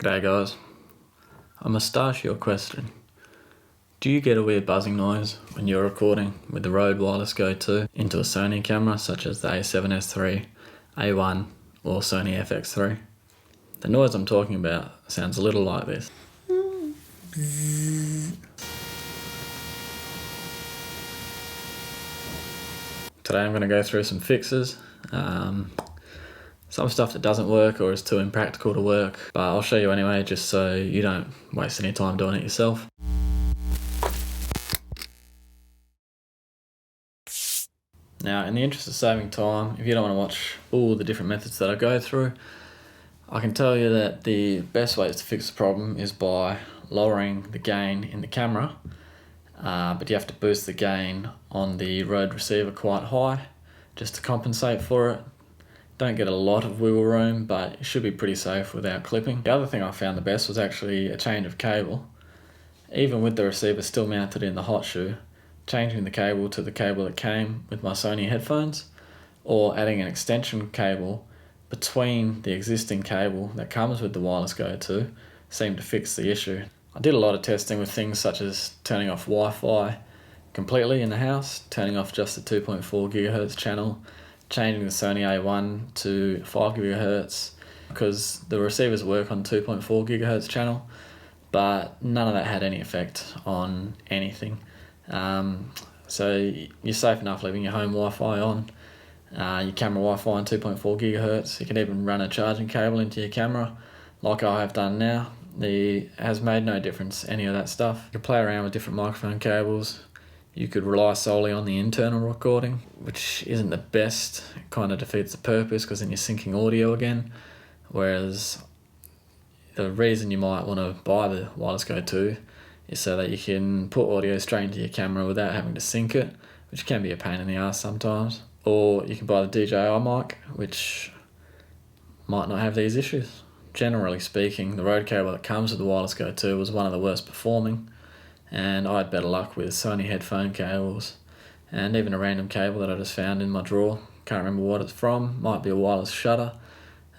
G'day guys, I must ask you a question. Do you get a weird buzzing noise when you're recording with the Rode Wireless Go 2 into a Sony camera such as the A7S3, A1 or Sony FX3? The noise I'm talking about sounds a little like this. Today I'm going to go through some fixes. Some stuff that doesn't work or is too impractical to work, but I'll show you anyway just so you don't waste any time doing it yourself. Now, in the interest of saving time, if you don't want to watch all the different methods that I go through, I can tell you that the best way to fix the problem is by lowering the gain in the camera, but you have to boost the gain on the Rode receiver quite high just to compensate for it. Don't get a lot of wiggle room, but it should be pretty safe without clipping. The other thing I found the best was actually a change of cable. Even with the receiver still mounted in the hot shoe, changing the cable to the cable that came with my Sony headphones, or adding an extension cable between the existing cable that comes with the Wireless Go 2 seemed to fix the issue. I did a lot of testing with things such as turning off Wi-Fi completely in the house, turning off just the 2.4 GHz channel, changing the Sony A1 to 5 GHz because the receivers work on 2.4 GHz channel, but none of that had any effect on anything. So you're safe enough leaving your home Wi-Fi on, your camera Wi-Fi on 2.4 GHz. You can even run a charging cable into your camera like I have done now. It has made no difference, any of that stuff. You can play around with different microphone cables. You could rely solely on the internal recording, which isn't the best. It kind of defeats the purpose because then you're syncing audio again. Whereas the reason you might want to buy the Wireless Go 2 is so that you can put audio straight into your camera without having to sync it, which can be a pain in the ass sometimes. Or you can buy the DJI mic, which might not have these issues. Generally speaking, the Rode cable that comes with the Wireless Go 2 was one of the worst performing, and I had better luck with Sony headphone cables and even a random cable that I just found in my drawer. Can't remember what it's from, might be a wireless shutter,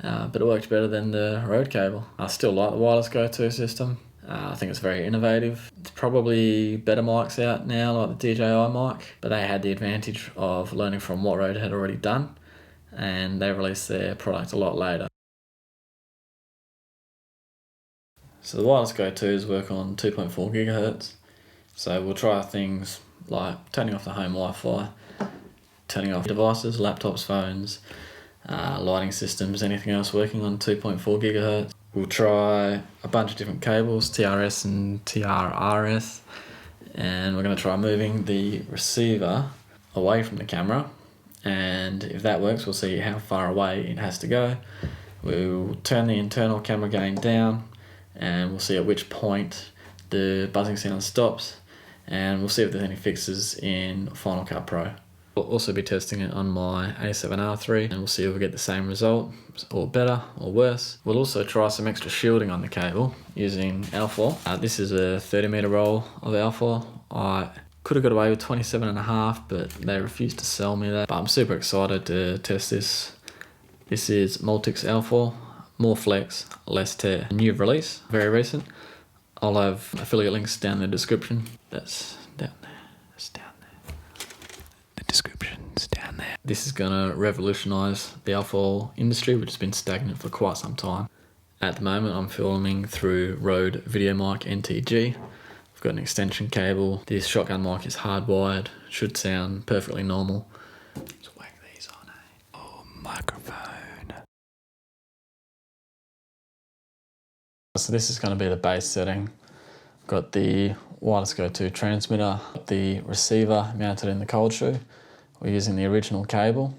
but it worked better than the Rode cable. I still like the Wireless Go 2 system. I think it's very innovative. There's probably better mics out now like the DJI mic, but they had the advantage of learning from what Rode had already done, and they released their product a lot later. So the Wireless Go 2s work on 2.4 GHz. So we'll try things like turning off the home Wi-Fi, turning off devices, laptops, phones, lighting systems, anything else working on 2.4 GHz. We'll try a bunch of different cables, TRS and TRRS, and we're going to try moving the receiver away from the camera, and if that works we'll see how far away it has to go. We'll turn the internal camera gain down and we'll see at which point the buzzing sound stops, and we'll see if there's any fixes in Final Cut Pro. We'll also be testing it on my A7R3 and we'll see if we get the same result, or better, or worse. We'll also try some extra shielding on the cable using alfoil. This is a 30 meter roll of alfoil. I could have got away with 27.5, but they refused to sell me that. But I'm super excited to test this. This is Multix alfoil, more flex, less tear. New release, very recent. I'll have affiliate links down in the description. That's down there. That's down there. The description's down there. This is gonna revolutionise the alfoil industry, which has been stagnant for quite some time. At the moment, I'm filming through Rode VideoMic NTG. I've got an extension cable. This shotgun mic is hardwired. Should sound perfectly normal. Let's whack these on microphone. So this is going to be the base setting. I've got the Wireless Go 2 transmitter, the receiver mounted in the cold shoe. We're using the original cable.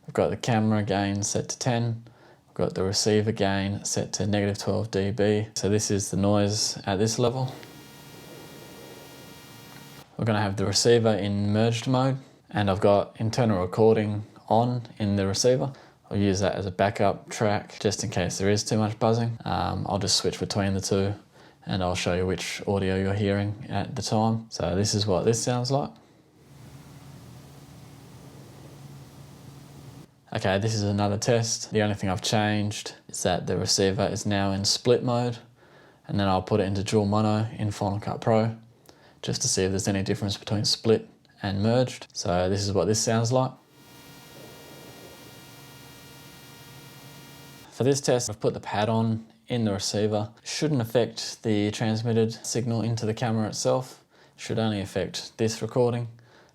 We've got the camera gain set to 10. We've got the receiver gain set to -12 dB. So this is the noise at this level. We're going to have the receiver in merged mode, and I've got internal recording on in the receiver. I'll use that as a backup track just in case there is too much buzzing. I'll just switch between the two and I'll show you which audio you're hearing at the time. So this is what this sounds like. Okay, this is another test. The only thing I've changed is that the receiver is now in split mode, and then I'll put it into dual mono in Final Cut Pro just to see if there's any difference between split and merged. So this is what this sounds like. For this test, I've put the pad on in the receiver. Shouldn't affect the transmitted signal into the camera itself. Should only affect this recording,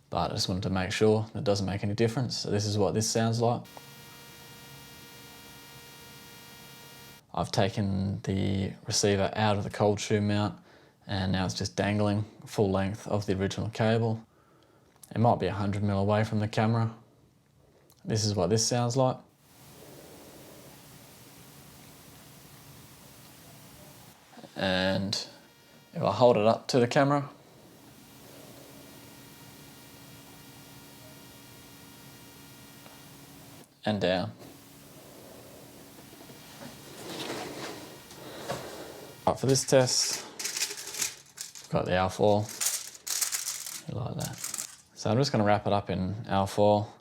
but I just wanted to make sure that it doesn't make any difference. So this is what this sounds like. I've taken the receiver out of the cold shoe mount, and now it's just dangling full length of the original cable. It might be 100mm away from the camera. This is what this sounds like. And if I hold it up to the camera, and down. Right, for this test, I've got the alfoil, like that. So I'm just going to wrap it up in alfoil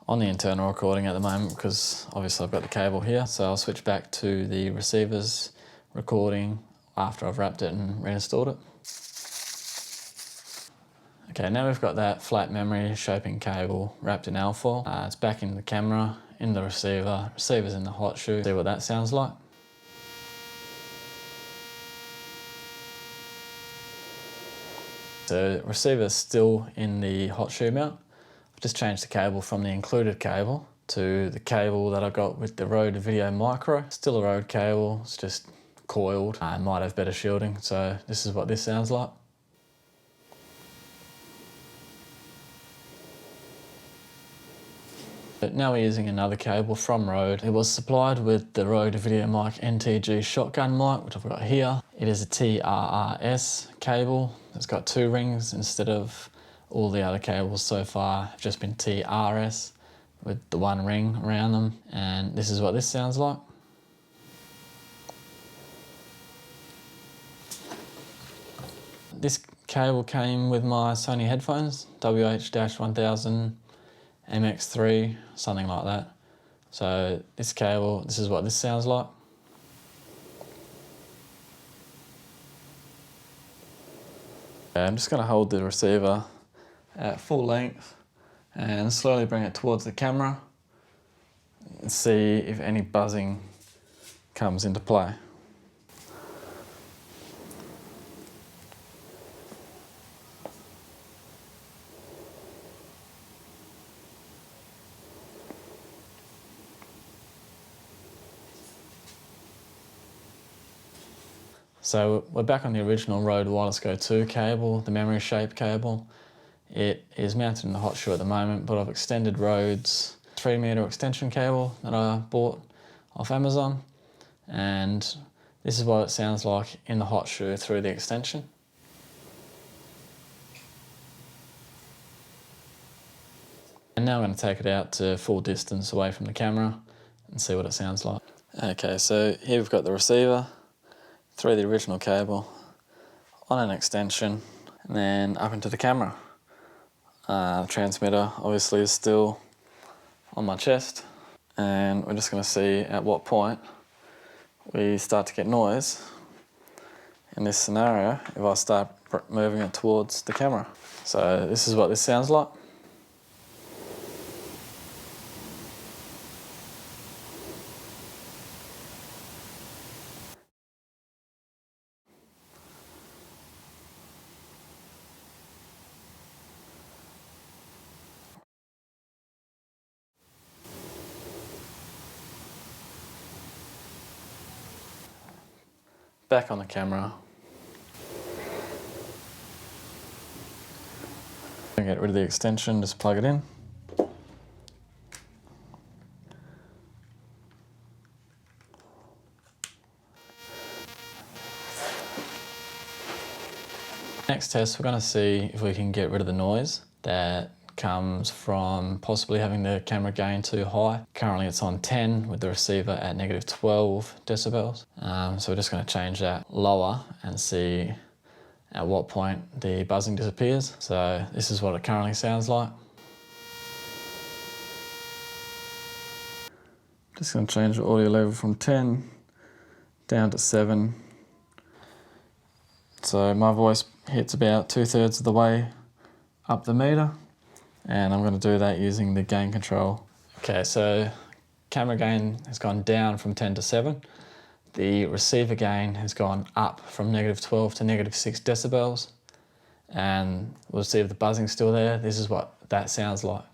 on the internal recording at the moment, because obviously I've got the cable here. So I'll switch back to the receiver's recording after I've wrapped it and reinstalled it. Okay, now we've got that flat memory shaping cable wrapped in alfoil. It's back in the camera, in the receiver. Receiver's in the hot shoe. See what that sounds like. So receiver's still in the hot shoe mount. I've just changed the cable from the included cable to the cable that I got with the Rode Video Micro. Still a Rode cable, it's just coiled. It might have better shielding, so this is what this sounds like. But now we're using another cable from Rode. It was supplied with the Rode Video Mic NTG shotgun mic, which I've got here. It is a TRRS cable. It's got 2 rings instead of all the other cables so far have just been TRS with the 1 ring around them. And this is what this sounds like. This cable came with my Sony headphones, WH-1000 MX3, something like that. So this cable, this is what this sounds like. Okay, I'm just going to hold the receiver at full length and slowly bring it towards the camera and see if any buzzing comes into play. So we're back on the original Rode Wireless Go 2 cable, the memory shape cable. It is mounted in the hot shoe at the moment, but I've extended Rode's 3-meter extension cable that I bought off Amazon. And this is what it sounds like in the hot shoe through the extension. And now I'm going to take it out to full distance away from the camera and see what it sounds like. Okay, so here we've got the receiver through the original cable on an extension and then up into the camera. The transmitter obviously is still on my chest, and we're just going to see at what point we start to get noise in this scenario if I start moving it towards the camera. So this is what this sounds like. Back on the camera. Get rid of the extension, just plug it in. Next test, we're going to see if we can get rid of the noise that comes from possibly having the camera gain too high. Currently it's on 10 with the receiver at negative 12 decibels. So we're just going to change that lower and see at what point the buzzing disappears. So this is what it currently sounds like. Just going to change the audio level from 10 down to 7. So my voice hits about 2/3 of the way up the meter, and I'm going to do that using the gain control. Okay, so camera gain has gone down from 10 to 7. The receiver gain has gone up from -12 to -6 decibels, and we'll see if the buzzing's still there. This is what that sounds like.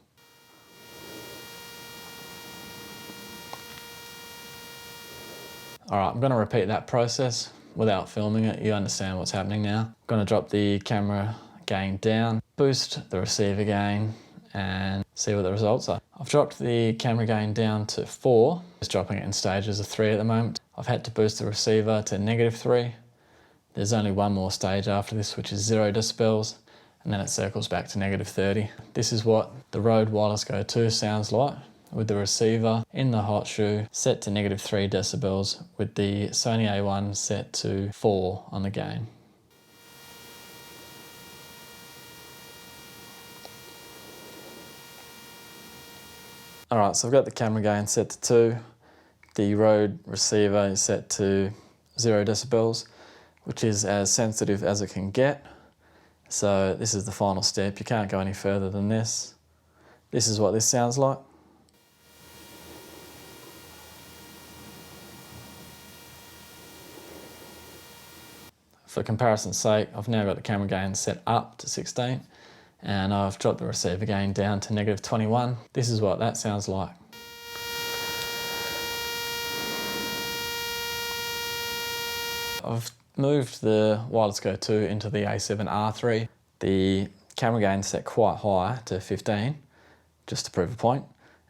Alright, I'm going to repeat that process without filming it. You understand what's happening now. I'm going to drop the camera gain down, boost the receiver gain, and see what the results are. I've dropped the camera gain down to 4, just dropping it in stages of 3 at the moment. I've had to boost the receiver to -3. There's only one more stage after this, which is 0 decibels, and then it circles back to -30. This is what the Rode Wireless Go 2 sounds like, with the receiver in the hot shoe set to -3 decibels, with the Sony A1 set to 4 on the gain. Alright, so I've got the camera gain set to 2. The Rode receiver is set to 0 decibels, which is as sensitive as it can get. So this is the final step. You can't go any further than this. This is what this sounds like. For comparison's sake, I've now got the camera gain set up to 16, and I've dropped the receiver gain down to -21. This is what that sounds like. I've moved the Wireless Go 2 into the A7 III. The camera gain set quite high to 15, just to prove a point,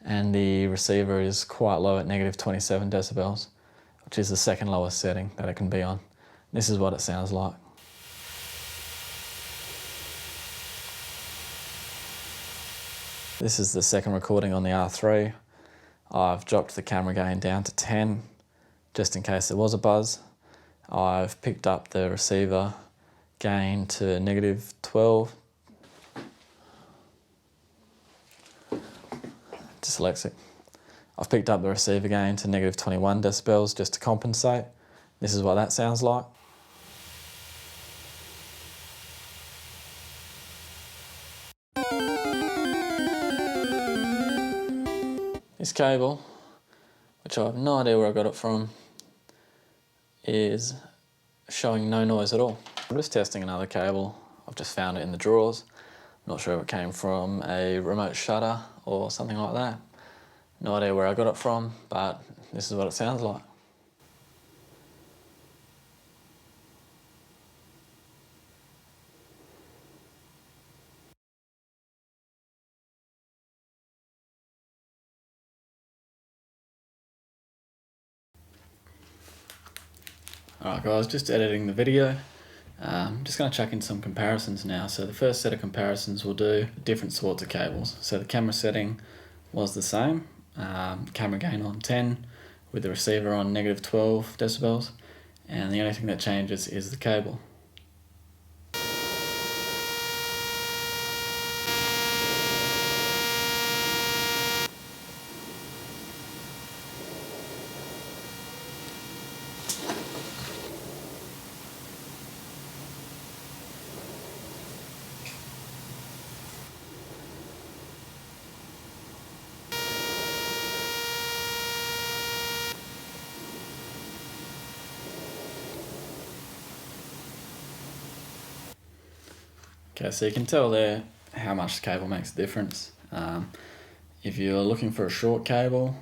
and the receiver is quite low at -27 decibels, which is the second lowest setting that it can be on. This is what it sounds like. This is the second recording on the R3. I've dropped the camera gain down to 10, just in case there was a buzz. I've picked up the receiver gain to -12. Dyslexic. I've picked up the receiver gain to -21 decibels just to compensate. This is what that sounds like. This cable, which I have no idea where I got it from, is showing no noise at all. I'm just testing another cable. I've just found it in the drawers. Not sure if it came from a remote shutter or something like that. No idea where I got it from, but this is what it sounds like. Alright guys, just editing the video. Just going to chuck in some comparisons now. So the first set of comparisons will do different sorts of cables. So the camera setting was the same. Camera gain on 10 with the receiver on -12 decibels. And the only thing that changes is the cable. Okay, so you can tell there how much the cable makes a difference. If you're looking for a short cable,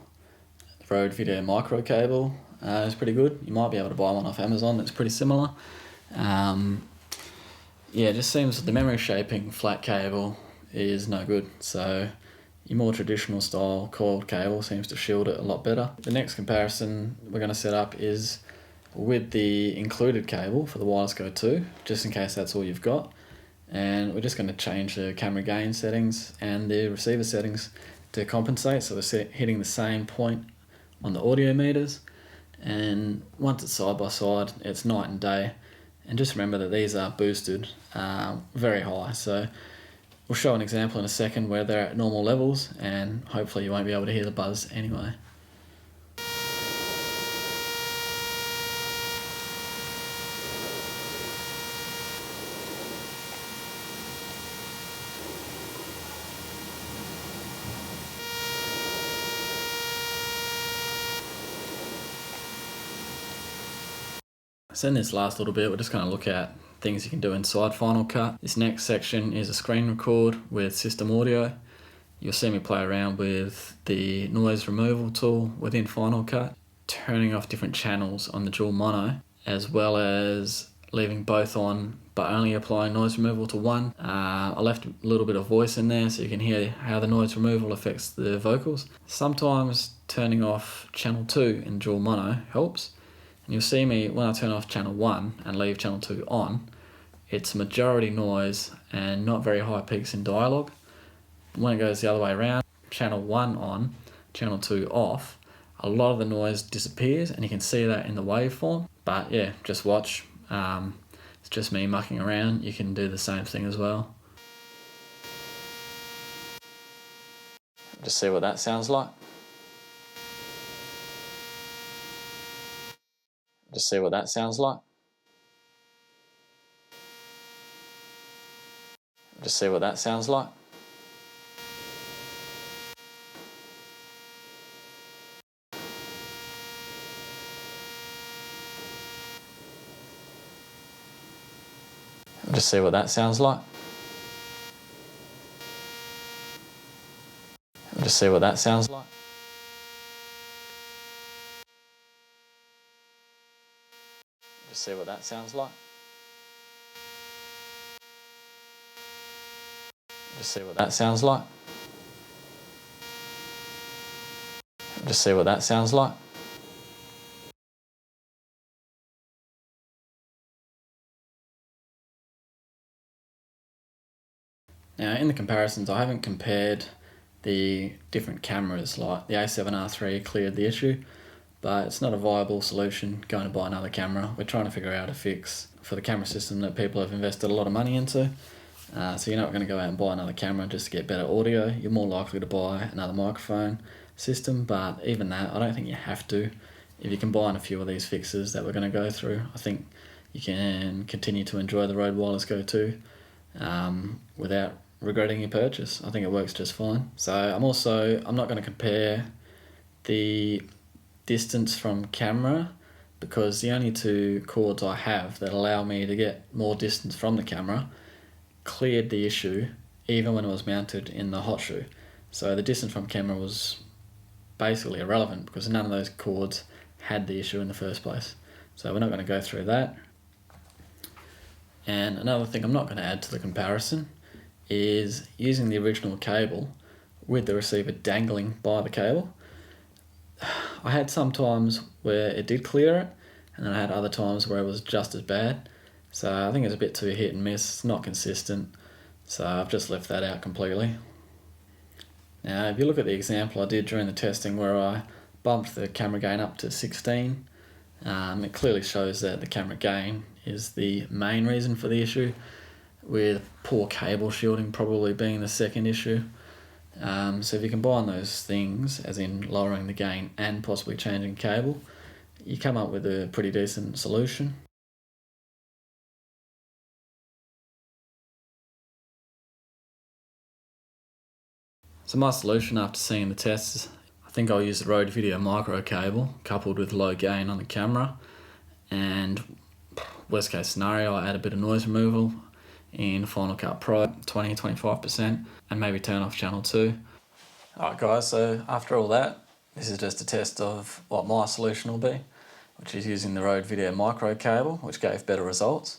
the Rode Video Micro cable is pretty good. You might be able to buy one off Amazon that's pretty similar. Yeah, it just seems the memory shaping flat cable is no good. So your more traditional style coiled cable seems to shield it a lot better. The next comparison we're going to set up is with the included cable for the Wireless Go 2, just in case that's all you've got. And we're just going to change the camera gain settings and the receiver settings to compensate, so we're hitting the same point on the audio meters, and once it's side by side it's night and day. And just remember that these are boosted very high, so we'll show an example in a second where they're at normal levels, and hopefully you won't be able to hear the buzz anyway. So in this last little bit, we're just going to look at things you can do inside Final Cut. This next section is a screen record with system audio. You'll see me play around with the noise removal tool within Final Cut, turning off different channels on the dual mono, as well as leaving both on but only applying noise removal to one. I left a little bit of voice in there so you can hear how the noise removal affects the vocals. Sometimes turning off channel 2 in dual mono helps. And you'll see me, when I turn off channel 1 and leave channel 2 on, it's majority noise and not very high peaks in dialogue. When it goes the other way around, channel 1 on, channel 2 off, a lot of the noise disappears and you can see that in the waveform. But yeah, just watch. It's just me mucking around. You can do the same thing as well. Just see what that sounds like. Just see what that sounds like. Just see what that sounds like. Just see what that sounds like. Just see what that sounds like. Just see what that sounds like. Just see what that sounds like. Just see what that sounds like. Now in the comparisons, I haven't compared the different cameras. Like the A7R III cleared the issue, but it's not a viable solution going to buy another camera. We're trying to figure out a fix for the camera system that people have invested a lot of money into. So you're not going to go out and buy another camera just to get better audio. You're more likely to buy another microphone system, but even that, I don't think you have to. If you combine a few of these fixes that we're going to go through, I think you can continue to enjoy the Rode Wireless Go 2 without regretting your purchase. I think it works just fine. So I'm not going to compare the distance from camera, because the only two cords I have that allow me to get more distance from the camera cleared the issue even when it was mounted in the hot shoe. So the distance from camera was basically irrelevant because none of those cords had the issue in the first place. So we're not going to go through that. And another thing I'm not going to add to the comparison is using the original cable with the receiver dangling by the cable. I had some times where it did clear it, and then I had other times where it was just as bad. So I think it's a bit too hit and miss, it's not consistent. So I've just left that out completely. Now if you look at the example I did during the testing where I bumped the camera gain up to 16, it clearly shows that the camera gain is the main reason for the issue, with poor cable shielding probably being the second issue. So if you combine those things, as in lowering the gain and possibly changing cable, you come up with a pretty decent solution. So my solution after seeing the tests, I think I'll use the Rode Video micro cable coupled with low gain on the camera, and worst case scenario I add a bit of noise removal in Final Cut Pro, 20-25%, and maybe turn off channel 2. Alright guys, so after all that, this is just a test of what my solution will be, which is using the Rode Video micro cable, which gave better results.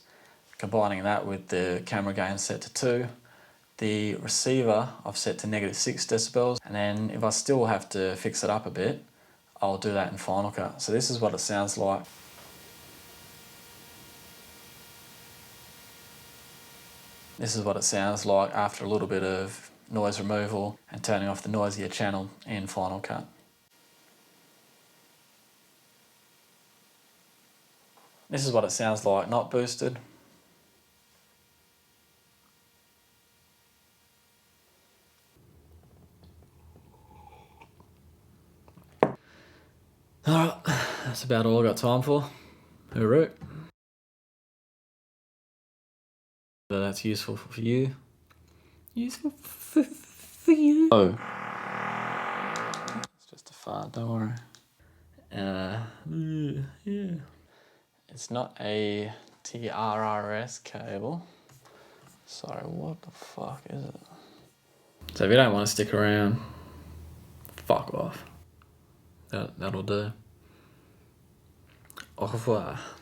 Combining that with the camera gain set to 2, the receiver I've set to -6 decibels, and then if I still have to fix it up a bit, I'll do that in Final Cut. So this is what it sounds like. This is what it sounds like after a little bit of noise removal and turning off the noisier channel in Final Cut. This is what it sounds like not boosted. Alright, that's about all I got time for. Hooroo. So that's useful for you. Useful for you. Oh. It's just a fart, don't worry. Yeah. it's not a TRRS cable. Sorry, what the fuck is it? So if you don't want to stick around, fuck off. That'll do. Au revoir.